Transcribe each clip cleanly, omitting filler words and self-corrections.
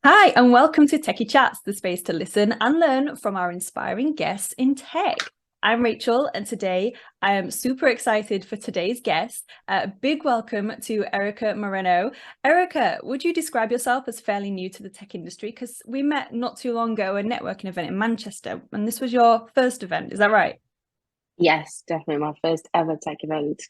Hi, and welcome to TechyChats, the space to listen and learn from our inspiring guests in tech. I'm Rachel, and today I am super excited for today's guest. Big welcome to Erika Moreno. Erika, would you describe yourself as fairly new to the tech industry? Because we met not too long ago at a networking event in Manchester, and this was your first event, is that right? Yes, definitely my first ever tech event.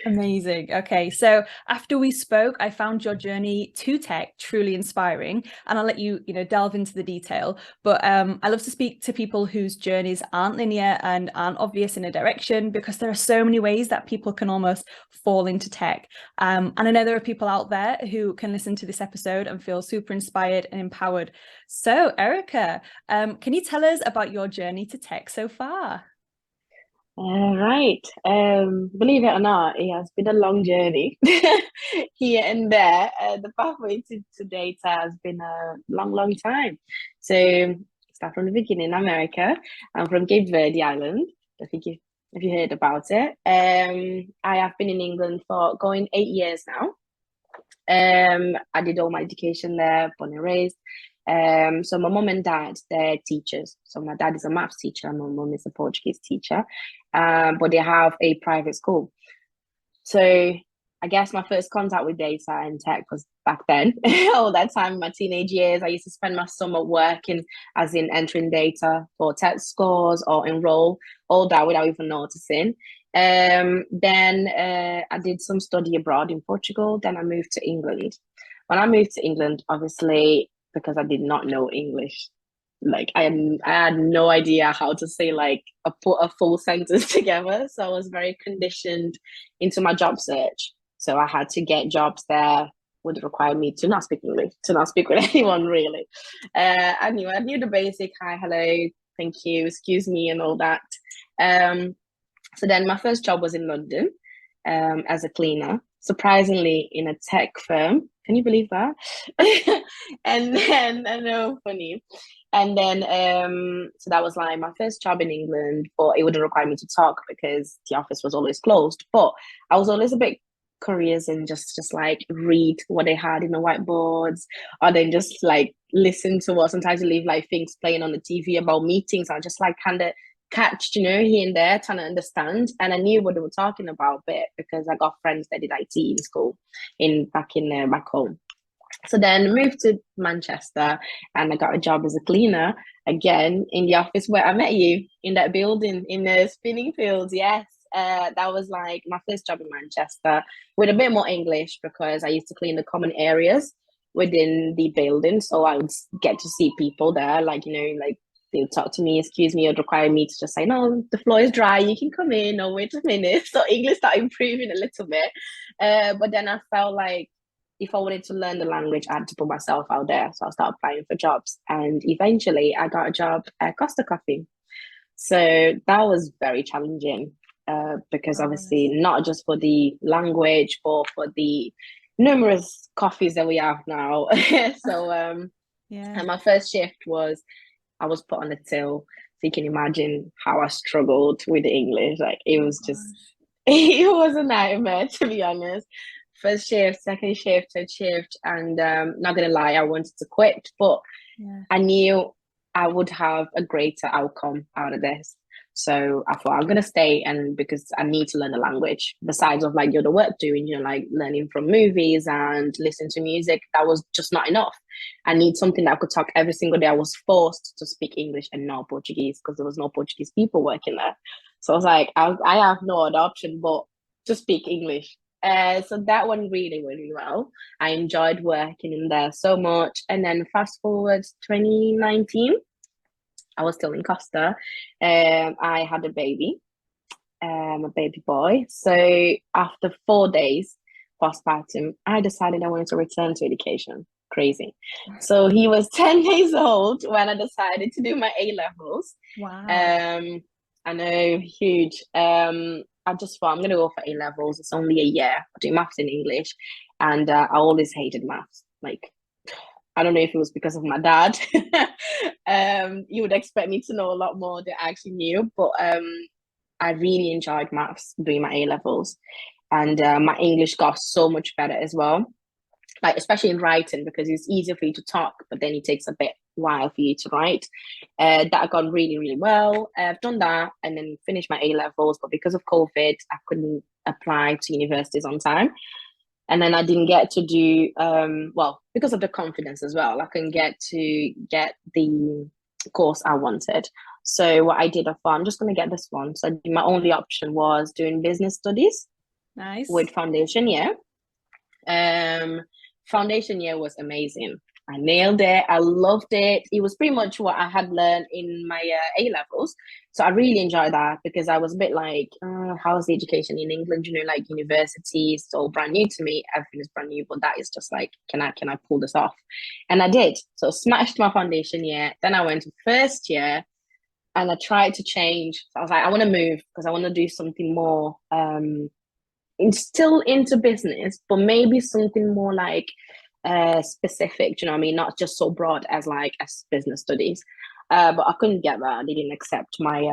Amazing. Okay, so after we spoke, I found your journey to tech truly inspiring, and I'll let you, delve into the detail. But I love to speak to people whose journeys aren't linear and aren't obvious in a direction because there are so many ways that people can almost fall into tech. And I know there are people out there who can listen to this episode and feel super inspired and empowered. So, Erika, can you tell us about your journey to tech so far? Right. Believe it or not, it has been a long journey here and there. The pathway to data has been a long, long time. So start from the beginning, America. I'm from Cape Verde Island. I think if you heard about it. I have been in England for going 8 years now. I did all my education there, born and raised. So my mom and dad, they're teachers. So my dad is a maths teacher, and my mom is a Portuguese teacher. But they have a private school. So I guess my first contact with data and tech was back then. All that time in my teenage years, I used to spend my summer working, as in entering data for test scores or enroll, all that without even noticing. Then I did some study abroad in Portugal. Then I moved to England. When I moved to England, obviously, because I did not know English, like I had no idea how to say like put a full sentence together. So I was very conditioned into my job search. So I had to get jobs there would require me to not speak English, to not speak with anyone really. I knew the basic hi, hello, thank you, excuse me, and all that. So then my first job was in London as a cleaner, surprisingly in a tech firm. Can you believe that? And then I know, funny. And then so that was like my first job in England, but it wouldn't require me to talk because the office was always closed. But I was always a bit curious and just like read what they had in the whiteboards, or then just like listen to what sometimes you leave like things playing on the TV about meetings. I just like kind of catch, here and there, trying to understand. And I knew what they were talking about a bit because I got friends that did IT in school back home. So then moved to Manchester and I got a job as a cleaner again in the office where I met you in that building in the spinning fields. Yes. That was like my first job in Manchester with a bit more English because I used to clean the common areas within the building. So I would get to see people there, like, like they would talk to me, excuse me, or require me to just say, no, the floor is dry, you can come in, or wait a minute. So English started improving a little bit. But then I felt like if I wanted to learn the language, I had to put myself out there. So I started applying for jobs. And eventually I got a job at Costa Coffee. So that was very challenging because Oh, obviously not just for the language, but for the numerous coffees that we have now. So yeah. and my first shift was I was put on the till. So you can imagine how I struggled with the English. Like it Oh was just gosh. it was a nightmare to be honest. First shift, second shift, third shift, and not gonna lie, I wanted to quit, but Yeah. I knew I would have a greater outcome out of this. So I thought I'm gonna stay, and because I need to learn the language, besides of like the other work doing, like learning from movies and listening to music, that was just not enough. I need something that I could talk every single day. I was forced to speak English and not Portuguese because there was no Portuguese people working there. So I was like, I have no other option but to speak English. So that went really, really well. I enjoyed working in there so much. And then fast forward 2019, I was still in Costa. I had a baby boy. So after 4 days postpartum, I decided I wanted to return to education. Crazy. So he was 10 days old when I decided to do my A levels. Wow. Um, I know, huge. I just thought I'm gonna go for A levels. It's only a year. I do maths and English, and I always hated maths. Like I don't know if it was because of my dad. You would expect me to know a lot more than I actually knew, but I really enjoyed maths doing my A levels, and my English got so much better as well. like especially in writing, because it's easier for you to talk, but then it takes a bit while for you to write. That gone really, really well. I've done that and then finished my A levels, but because of COVID, I couldn't apply to universities on time. And then I didn't get to do well, because of the confidence as well. I couldn't get the course I wanted. So what I did, I thought I'm just going to get this one. So my only option was doing business studies. Nice. With foundation year. Foundation year was amazing. I nailed it. I loved it. It was pretty much what I had learned in my A levels. So I really enjoyed that, because I was a bit like, how's the education in England? You know, like university is all brand new to me. Everything is brand new, but that is just like, can I pull this off? And I did. So smashed my foundation year. Then I went to first year and I tried to change. So I was like, I want to move because I want to do something more still into business, but maybe something more like specific, you know what I mean? Not just so broad as like as business studies. But I couldn't get that. They didn't accept my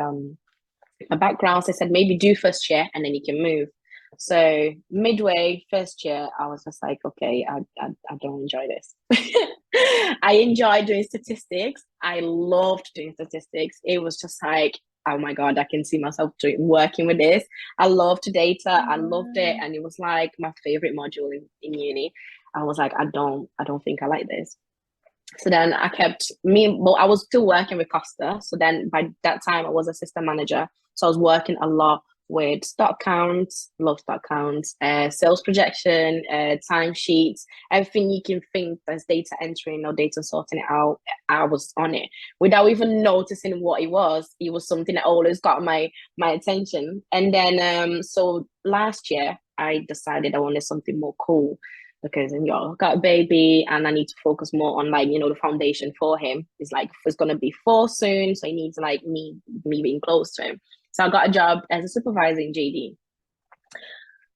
background. So I said maybe do first year and then you can move. So midway first year, I was just like, okay, I don't enjoy this. I enjoy doing statistics. I loved doing statistics. It was just like, oh my God, I can see myself working with this. I loved data. I loved it. And it was like my favorite module in uni. I was like, I don't think I like this. So then I I was still working with Costa. So then by that time I was assistant manager. So I was working a lot with stock counts, love stock counts, sales projection, timesheets, everything you can think that's data entering or data sorting it out. I was on it without even noticing what it was. It was something that always got my attention. And then so last year I decided I wanted something more cool, because I've got a baby and I need to focus more on like, the foundation for him. It's gonna be 4 soon, so he needs like me being close to him. So I got a job as a supervisor in JD.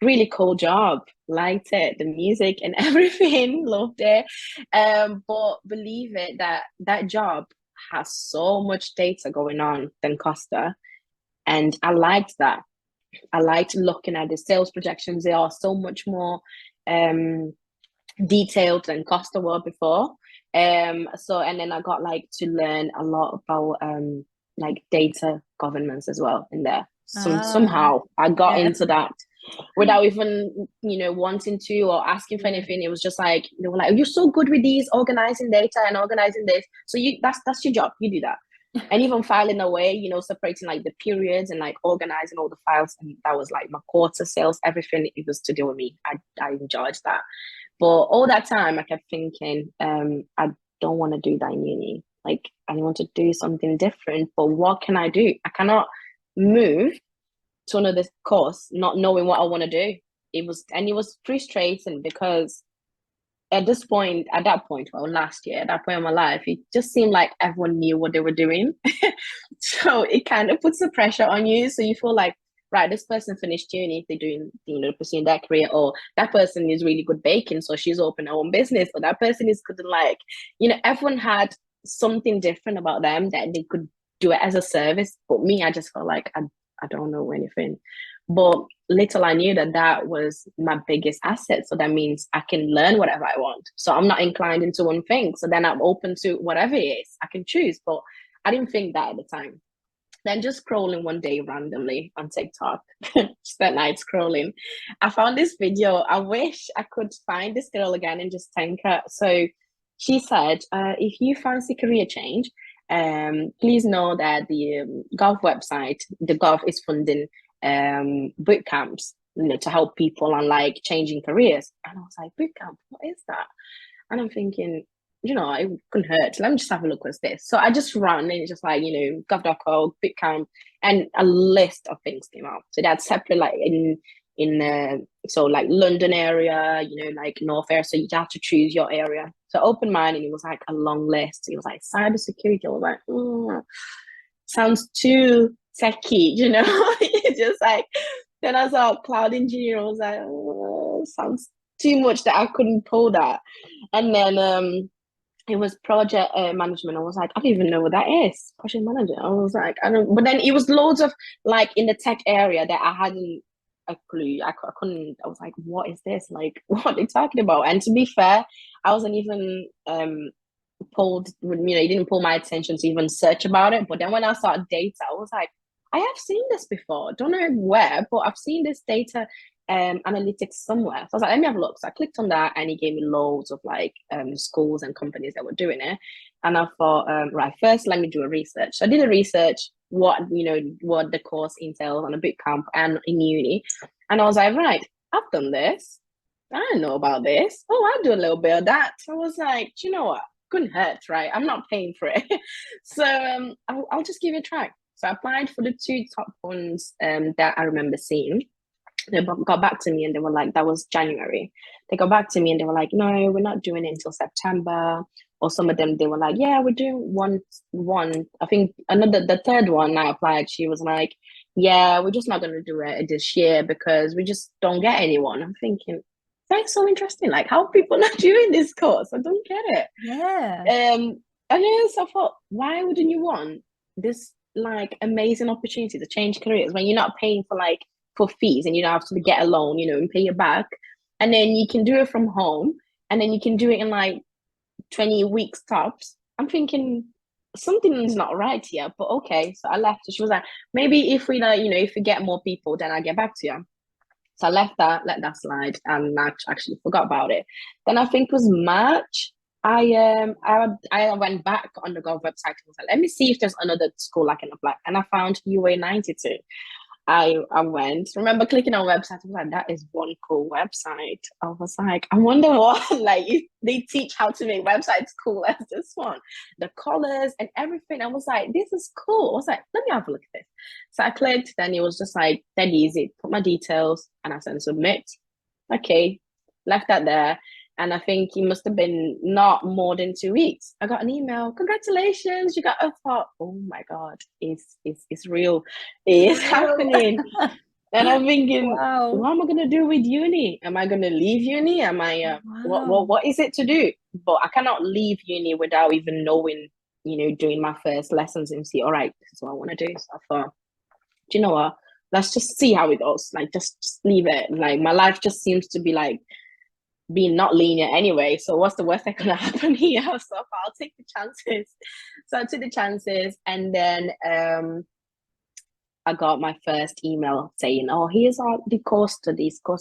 Really cool job, liked it, the music and everything, loved it. But believe it, that job has so much data going on than Costa, and I liked that. I liked looking at the sales projections. They are so much more detailed than Costa were before. So and then I got like to learn a lot about like data governance as well in there. Somehow I got into that without even wanting to or asking for anything. It was just like they were like, you're so good with these organizing data and organizing this, so that's your job, you do that. And even filing away, separating like the periods and like organizing all the files, and that was like my quarter sales, everything. It was to do with me. I enjoyed that. But all that time I kept thinking, I don't want to do that in uni. Like I want to do something different, but what can I do? I cannot move to another course not knowing what I want to do. It was frustrating, because at that point, well, last year, at that point in my life, it just seemed like everyone knew what they were doing. So it kind of puts the pressure on you. So you feel like, right, this person finished uni, they're doing, pursuing their career, or that person is really good baking, so she's opened her own business, or that person is good, like, everyone had something different about them that they could do it as a service. But me, I just felt like I don't know anything. But little I knew that was my biggest asset. So that means I can learn whatever I want. So I'm not inclined into one thing. So then I'm open to whatever it is. I can choose. But I didn't think that at the time. Then just scrolling one day randomly on TikTok, spent night scrolling, I found this video. I wish I could find this girl again and just thank her. So she said, if you fancy career change, please know that the Gov website, the Gov is funding boot camps, to help people on like changing careers. And I was like, boot camp, what is that? And I'm thinking, it couldn't hurt. Let me just have a look what's this. So I just ran and it's just like, gov.co, boot camp, and a list of things came out. So that's separate, like in so like London area, like North area. So you have to choose your area. So open mine, and it was like a long list. It was like cybersecurity. I was like, sounds too techy, It's just like, then I saw cloud engineer. I was like, sounds too much that I couldn't pull that. And then it was project management. I was like, I don't even know what that is. Project manager. I was like, I don't. But then it was loads of like in the tech area that I hadn't a clue. I couldn't. I was like, what is this? Like, what are they talking about? And to be fair, I wasn't even pulled. It didn't pull my attention to even search about it. But then when I saw data, I was like, I have seen this before. Don't know where, but I've seen this data analytics somewhere. So I was like, let me have a look. So I clicked on that, and it gave me loads of like schools and companies that were doing it. And I thought, right, first let me do a research. So I did a research what what the course entails on a bootcamp and in uni, and I was like, right, I've done this. I don't know about this. Oh, I'll do a little bit of that. So I was like, do you know what? Couldn't hurt, right? I'm not paying for it, so I'll just give it a try. So I applied for the two top ones that I remember seeing. They got back to me and they were like, that was January. They got back to me and they were like, no, we're not doing it until September. Or some of them, they were like, yeah, we're doing one. I think the third one I applied, she was like, yeah, we're just not going to do it this year because we just don't get anyone. I'm thinking, that's so interesting. Like, how are people not doing this course? I don't get it. Yeah. And then so I thought, why wouldn't you want this like amazing opportunity to change careers when you're not paying for fees and you don't have to get a loan, and pay it back, and then you can do it from home, and then you can do it in like 20 weeks tops. I'm thinking something's not right here, but okay. So I left. She was like, maybe if we if we get more people, then I'll get back to you. So I left that, let that slide, and I actually forgot about it. Then I think it was March. I went back on the Gov website and was like, let me see if there's another school I can apply. And I found UA 92. I went, remember clicking on websites, I was like, that is one cool website. I was like, I wonder what, like, they teach how to make websites cool as this one. The colors and everything. I was like, this is cool. I was like, let me have a look at this. So I clicked, then it was just like, that easy. Put my details, and I said submit. Okay, left that there. And I think it must have been not more than 2 weeks. I got an email. Congratulations, you got a thought. Oh my God, it's real. It's happening. And I'm thinking, Wow. what am I gonna do with uni? Am I gonna leave uni? Am I Wow. what is it to do? But I cannot leave uni without even knowing, doing my first lessons and see, all right, this is what I want to do. So I thought, do you know what? Let's just see how it goes. Like just leave it. Like my life just seems to be like being not linear anyway. So what's the worst that gonna happen here? So I'll take the chances. So I took the chances, and then I got my first email saying, "Oh, here's all the course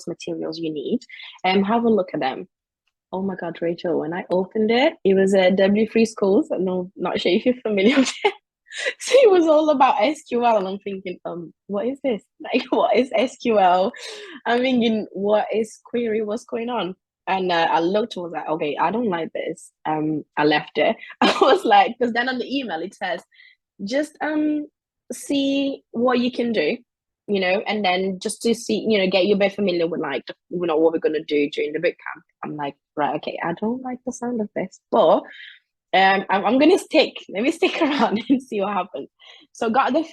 materials you need, and have a look at them." Oh my God, Rachel! When I opened it, it was a W3 schools. I'm not sure if you're familiar with it. So it was all about SQL, and I'm thinking, what is this? Like, what is SQL? I'm thinking, what is query? What's going on? And I looked, was like, okay, I don't like this. I left it. I was like, because then on the email it says, just see what you can do, and then just to see, get you a bit familiar with like, what we're gonna do during the boot camp. I'm like, right, okay, I don't like the sound of this, but I'm gonna let me stick around and see what happens. So got the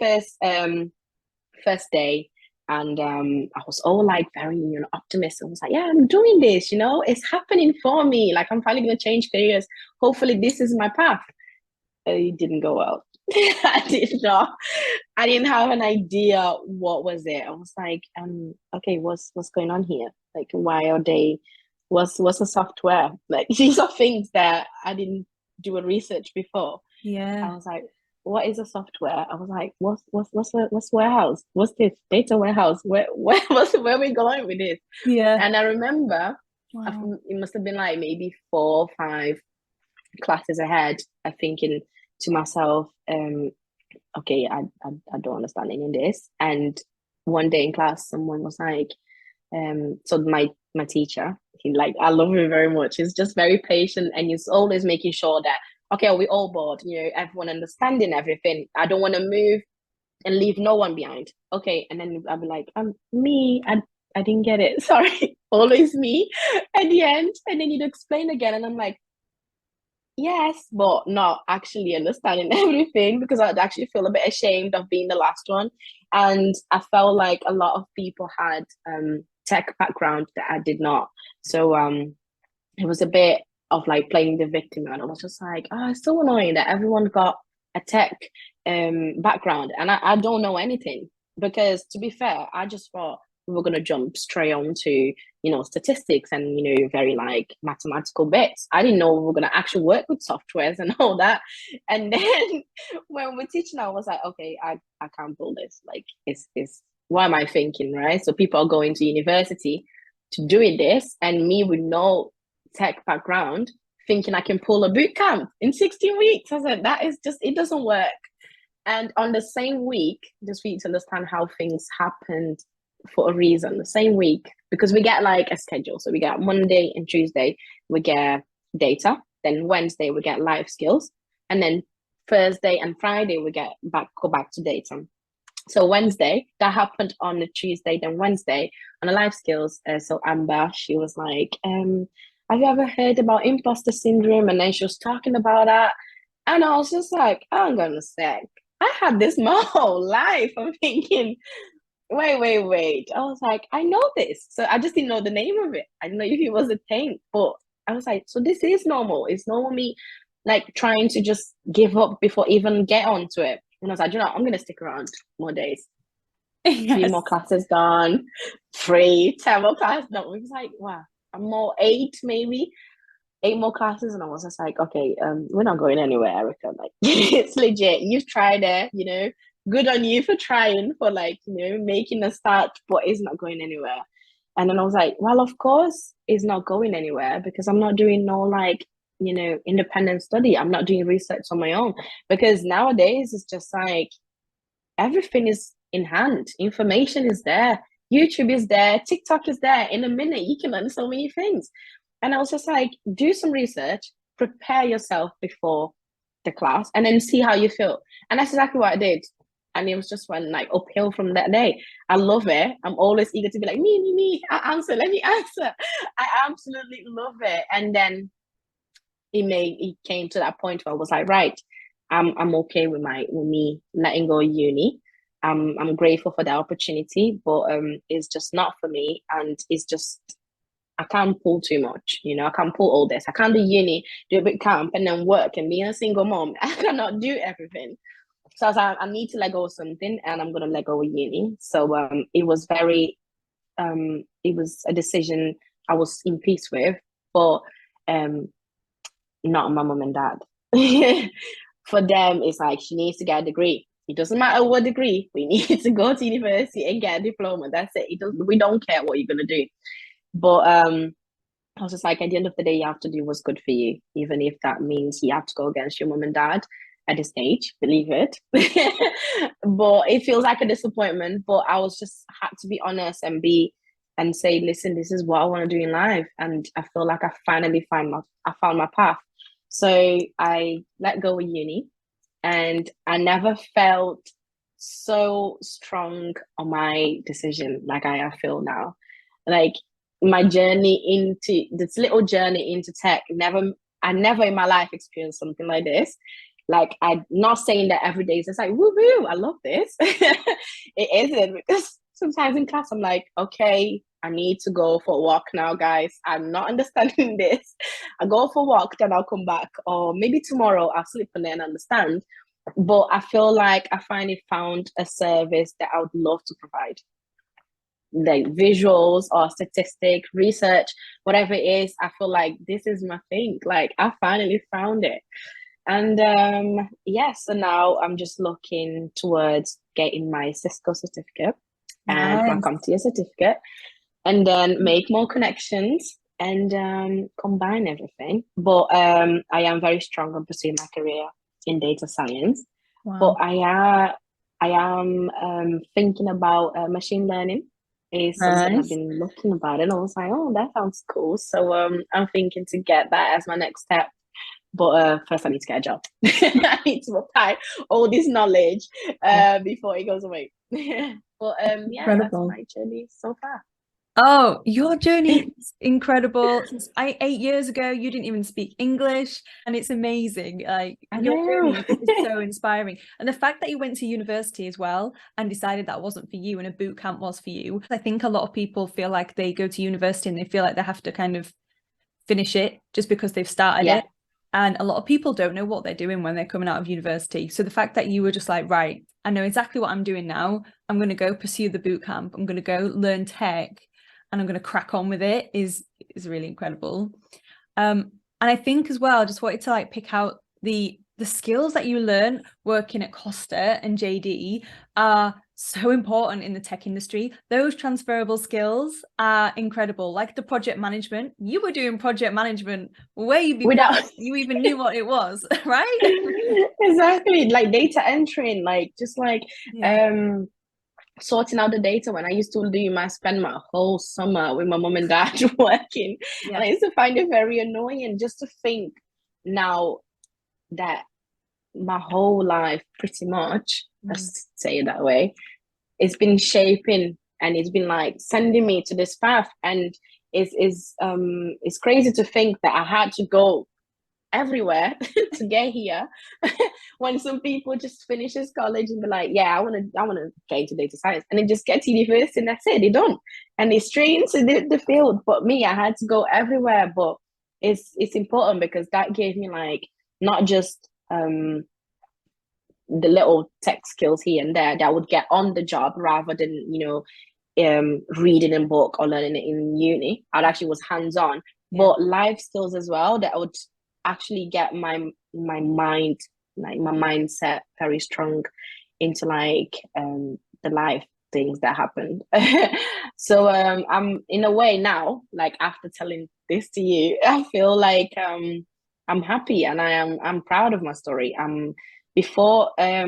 first day, and I was all like very optimistic. I was like, yeah, I'm doing this, it's happening for me, like I'm finally gonna change careers. Hopefully this is my path. It didn't go well. I didn't have an idea what was it. I was like, okay, what's going on here? Like, why are they, what's the software? Like, these are things that I didn't do a research before. Yeah. I was like, what is a software? I was like, what's warehouse? What's this data warehouse? Where are we going with this? Yeah. And I remember, Wow. it must have been like maybe 4 or 5 classes ahead. I'm thinking to myself, okay, I don't understand any of this. And one day in class, someone was like, so my teacher, I love him very much. He's just very patient, and he's always making sure that, okay, are we all bored? Everyone understanding everything. I don't want to move and leave no one behind. Okay, and then I'll be like, me, I didn't get it. Sorry, always me at the end, and then you'd explain again, and I'm like, yes, but not actually understanding everything, because I'd actually feel a bit ashamed of being the last one. And I felt like a lot of people had tech background that I did not. So it was a bit of like playing the victim, and I was just like, oh, it's so annoying that everyone got a tech background and I don't know anything. Because to be fair, I just thought we were going to jump straight on to, you know, statistics and, you know, very like mathematical bits. I didn't know we were going to actually work with softwares and all that. And then when we're teaching, I was like, okay, I can't pull this. Like, it's what am I thinking, right? So people are going to university to doing this, and me with no tech background thinking I can pull a boot camp in 16 weeks. I said, that is just, it doesn't work. And on the same week, just for you to understand how things happened for a reason, the same week, because we get like a schedule. So we get Monday and Tuesday, we get data. Then Wednesday, we get life skills. And then Thursday and Friday, we go back to data. So Wednesday, that happened on the Tuesday, then Wednesday on the life skills. So Amber, she was like, have you ever heard about imposter syndrome? And then she was talking about that. And I was just like, hang on a sec. I had this my whole life. I'm thinking, wait. I was like, I know this. So I just didn't know the name of it. I didn't know if it was a thing. But I was like, so this is normal. It's normal me like trying to just give up before even get onto it. And I was like, you know, I'm going to stick around more days. Yes. 3 more classes done, 3, 10 more classes done. It was like, wow, I'm more 8 maybe. 8 more classes, and I was just like, okay, we're not going anywhere, Erika. Like, it's legit. You've tried it, you know. Good on you for trying, for like, you know, making a start, but it's not going anywhere. And then I was like, well, of course, it's not going anywhere because I'm not doing no like, you know, independent study. I'm not doing research on my own, because nowadays it's just like everything is in hand. Information is there. YouTube is there. TikTok is there. In a minute, you can learn so many things. And I was just like, do some research, prepare yourself before the class, and then see how you feel. And that's exactly what I did. And it was just went like uphill from that day. I love it. I'm always eager to be like, me, let me answer. I absolutely love it. And then it came to that point where I was like, right, I'm okay with me letting go of uni. I'm grateful for the opportunity, but it's just not for me. And it's just, I can't pull too much, you know. I can't pull all this. I can't do uni, do a bit camp, and then work and being a single mom. I cannot do everything. So I was like, I need to let go of something, and I'm gonna let go of uni. So it was it was a decision I was in peace with, but not my mom and dad. For them, it's like she needs to get a degree. It doesn't matter what degree. We need to go to university and get a diploma. That's it. We don't care what you're gonna do. But I was just like, at the end of the day, you have to do what's good for you, even if that means you have to go against your mom and dad at this stage, believe it. But it feels like a disappointment. But I was just had to be honest and say, listen, this is what I want to do in life. And I feel like I finally found my path. So I let go of uni, and I never felt so strong on my decision like I feel now. Like, my journey into this little journey into tech, I never in my life experienced something like this. Like, I'm not saying that every day is just like woo woo, I love this. It isn't, because sometimes in class I'm like, okay, I need to go for a walk now, guys. I'm not understanding this. I go for a walk, then I'll come back, or maybe tomorrow I'll sleep and then understand. But I feel like I finally found a service that I would love to provide, like visuals or statistic research, whatever it is. I feel like this is my thing. Like, I finally found it. And so now I'm just looking towards getting my Cisco certificate and my CompTIA certificate, and then make more connections and combine everything. But I am very strong on pursuing my career in data science. Wow. But I am thinking about machine learning. Is something I've been looking about, and I was like, oh, that sounds cool. So I'm thinking to get that as my next step. But first I need to get a job. I need to apply all this knowledge before it goes away. But that's my journey so far. Oh, your journey is incredible. Since 8 years ago, you didn't even speak English, and it's amazing. Like, your journey is so inspiring. And the fact that you went to university as well and decided that wasn't for you and a boot camp was for you. I think a lot of people feel like they go to university and they feel like they have to kind of finish it just because they've started it. And a lot of people don't know what they're doing when they're coming out of university. So the fact that you were just like, right, I know exactly what I'm doing now. I'm going to go pursue the bootcamp. I'm going to go learn tech and I'm going to crack on with it is really incredible. And I think as well, I just wanted to like pick out the skills that you learn working at Costa and JD are so important in the tech industry. Those transferable skills are incredible. Like the project management, you were doing project management way before you even knew what it was, right? Exactly, like data entering, like just like sorting out the data. When I used to spend my whole summer with my mom and dad working, and I used to find it very annoying. And just to think now that my whole life, pretty much, let's say it that way, it's been shaping and it's been like sending me to this path. And it's crazy to think that I had to go everywhere to get here when some people just finishes college and be like, yeah, I want to get into data science, and they just get to university and that's it, they don't, and they straight into the field. But me, I had to go everywhere. But it's important because that gave me like not just the little tech skills here and there that I would get on the job, rather than reading a book or learning it in uni. I actually was hands-on, but life skills as well that I would actually get my mind, like my mindset very strong into like the life things that happened. So I'm in a way now, like after telling this to you, I feel like I'm happy and I'm proud of my story. Before I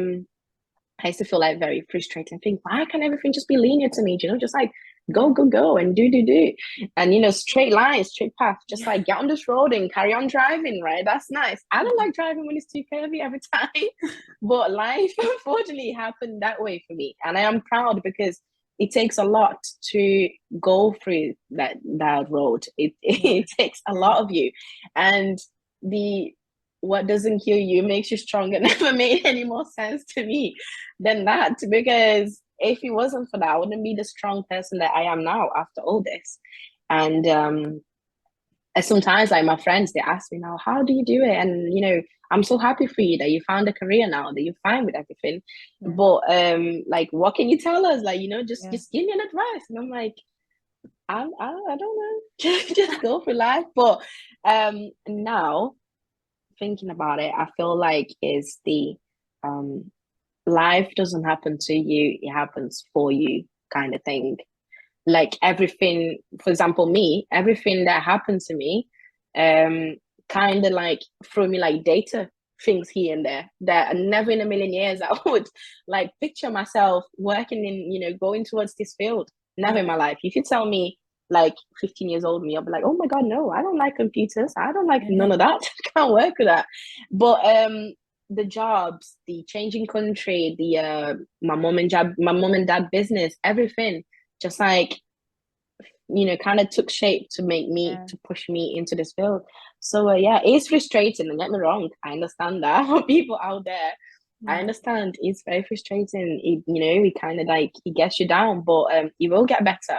used to feel like very frustrated and think, why can't everything just be linear to me? Just like go and do. And straight lines, straight path, just like get on this road and carry on driving, right? That's nice. I don't like driving when it's too curvy every time. But life unfortunately happened that way for me. And I am proud because it takes a lot to go through that road. It takes a lot of you. And what doesn't kill you makes you stronger never made any more sense to me than that, because if it wasn't for that, I wouldn't be the strong person that I am now after all this. And sometimes like my friends, they ask me now, how do you do it? And I'm so happy for you that you found a career now, that you're fine with everything. But like, what can you tell us? Like, just give me an advice. And I'm like, I don't know. just go for life. But now thinking about it, I feel like is the life doesn't happen to you, it happens for you kind of thing. Like everything, for example, me, everything that happened to me kind of like threw me like data things here and there that never in a million years I would like picture myself working in, going towards this field. Never in my life. If you tell me like 15 years old me, I'll be like, oh my god, no, I don't like computers, I don't like none of that. I can't work with that. But the jobs, the changing country, the my mom and dad business, everything just like kind of took shape to make me to push me into this field. So it's frustrating, and get me wrong, I understand that for people out there. I understand it's very frustrating. It kind of like it gets you down, but it will get better.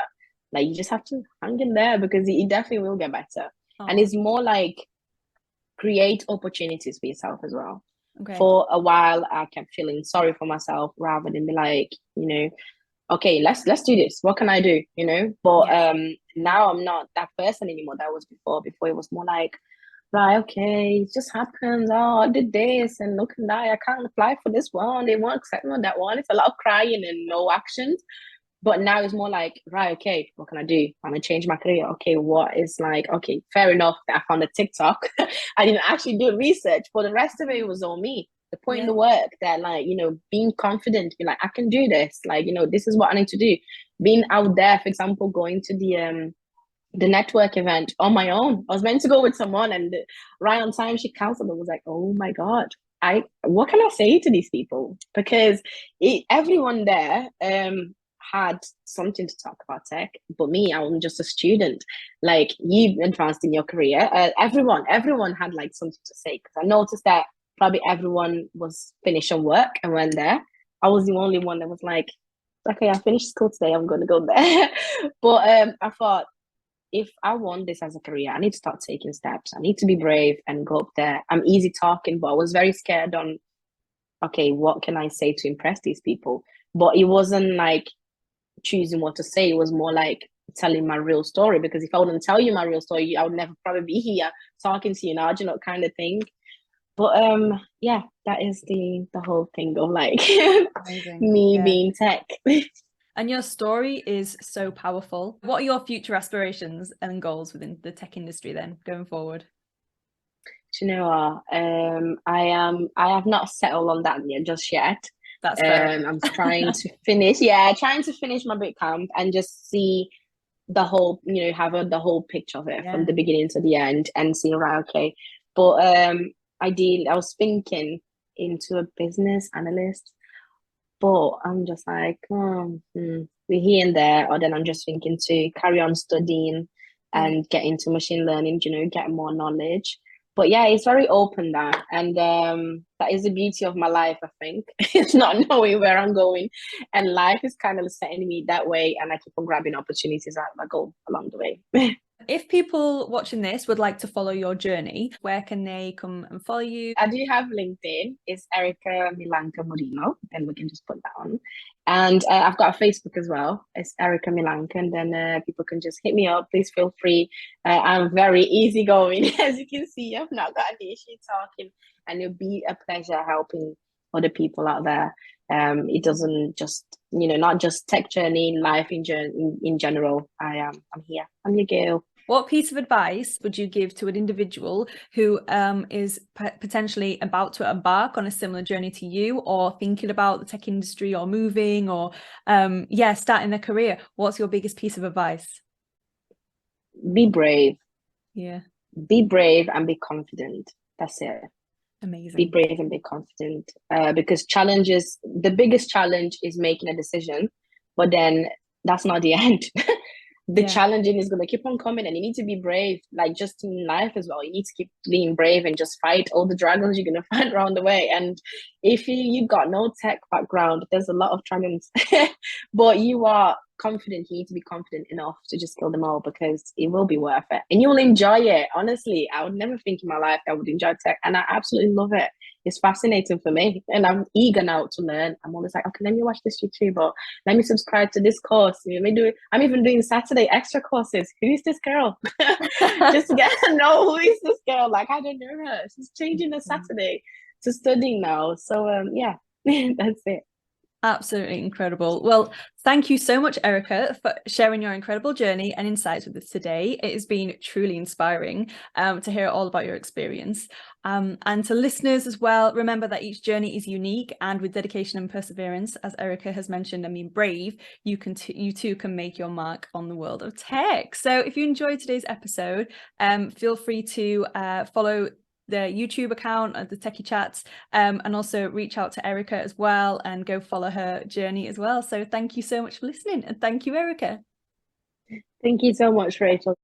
Like, you just have to hang in there because it definitely will get better. And it's more like create opportunities for yourself as well. For a while, I kept feeling sorry for myself rather than be like, okay, let's do this. What can I do? But now I'm not that person anymore that I was before. Before it was more like, right, okay, it just happens. Oh, I did this and look at that. I can't apply for this one. They won't accept me on that one. It's a lot of crying and no actions. But now it's more like, right, okay, what can I do? I'm gonna change my career. Okay, what is like, okay, fair enough that I found a TikTok. I didn't actually do research, but the rest of it was all me. The point in the work that like, being confident, be like, I can do this. Like, this is what I need to do. Being out there, for example, going to the network event on my own. I was meant to go with someone, and right on time she canceled. I was like, oh my god, what can I say to these people? Because everyone there had something to talk about tech, but me, I was just a student. Like, you advanced in your career, everyone had like something to say, because I noticed that probably everyone was finished on work and went there. I was the only one that was like, okay, I finished school today, I'm gonna go there. But I thought, if I want this as a career, I need to start taking steps. I need to be brave and go up there. I'm easy talking, but I was very scared on, okay, what can I say to impress these people? But it wasn't like choosing what to say. It was more like telling my real story, because if I wouldn't tell you my real story, I would never probably be here talking to you now, you know, kind of thing. But yeah, that is the whole thing of like me being tech. And your story is so powerful. What are your future aspirations and goals within the tech industry then going forward? Do you know what? I have not settled on that yet, just yet. That's fair. I'm trying to finish, trying to finish my bootcamp and just see the whole, you know, have the whole picture of it from the beginning to the end and see, right, okay. But ideally, I was thinking into a business analyst, but I'm just like, we're here and there. Or then I'm just thinking to carry on studying and get into machine learning, you know, get more knowledge. But yeah, it's very open that, and that is the beauty of my life, I think. It's not knowing where I'm going, and life is kind of setting me that way, and I keep on grabbing opportunities as I go along the way. If people watching this would like to follow your journey, where can they come and follow you? I do have LinkedIn. It's Erika Milanka Moreno, and we can just put that on. And I've got a Facebook as well. It's Erika Milanka, and then people can just hit me up. Please feel free. I'm very easygoing, as you can see. I've not got any issue talking, and it'll be a pleasure helping other people out there. It doesn't just, you know, not just tech journey, life in general. I'm here. I'm your girl. What piece of advice would you give to an individual who is potentially about to embark on a similar journey to you, or thinking about the tech industry, or moving, or starting their career? What's your biggest piece of advice? Be brave. Yeah. Be brave and be confident. That's it. Amazing. Be brave and be confident. Because the biggest challenge is making a decision, but then that's not the end. The challenging is going to keep on coming, and you need to be brave, like just in life as well. You need to keep being brave and just fight all the dragons you're going to find around the way. And if you got no tech background, there's a lot of dragons, but you are confident. You need to be confident enough to just kill them all, because it will be worth it and you will enjoy it. Honestly, I would never think in my life I would enjoy tech, and I absolutely love it. It's fascinating for me, and I'm eager now to learn. I'm always like, okay, let me watch this YouTube, or let me subscribe to this course. Let me do it. I'm even doing Saturday extra courses. Who is this girl? Just to get to know who is this girl. Like, I don't know her. She's changing the Saturday to studying now. So yeah, that's it. Absolutely incredible. Well, thank you so much, Erika, for sharing your incredible journey and insights with us today. It has been truly inspiring to hear all about your experience. And to listeners as well, remember that each journey is unique, and with dedication and perseverance, as Erika has mentioned, and being brave, you too can make your mark on the world of tech. So if you enjoyed today's episode, feel free to follow the YouTube account of the TechyChats, and also reach out to Erika as well and go follow her journey as well. So thank you so much for listening, and thank you, Erika. Thank you so much, Rachel.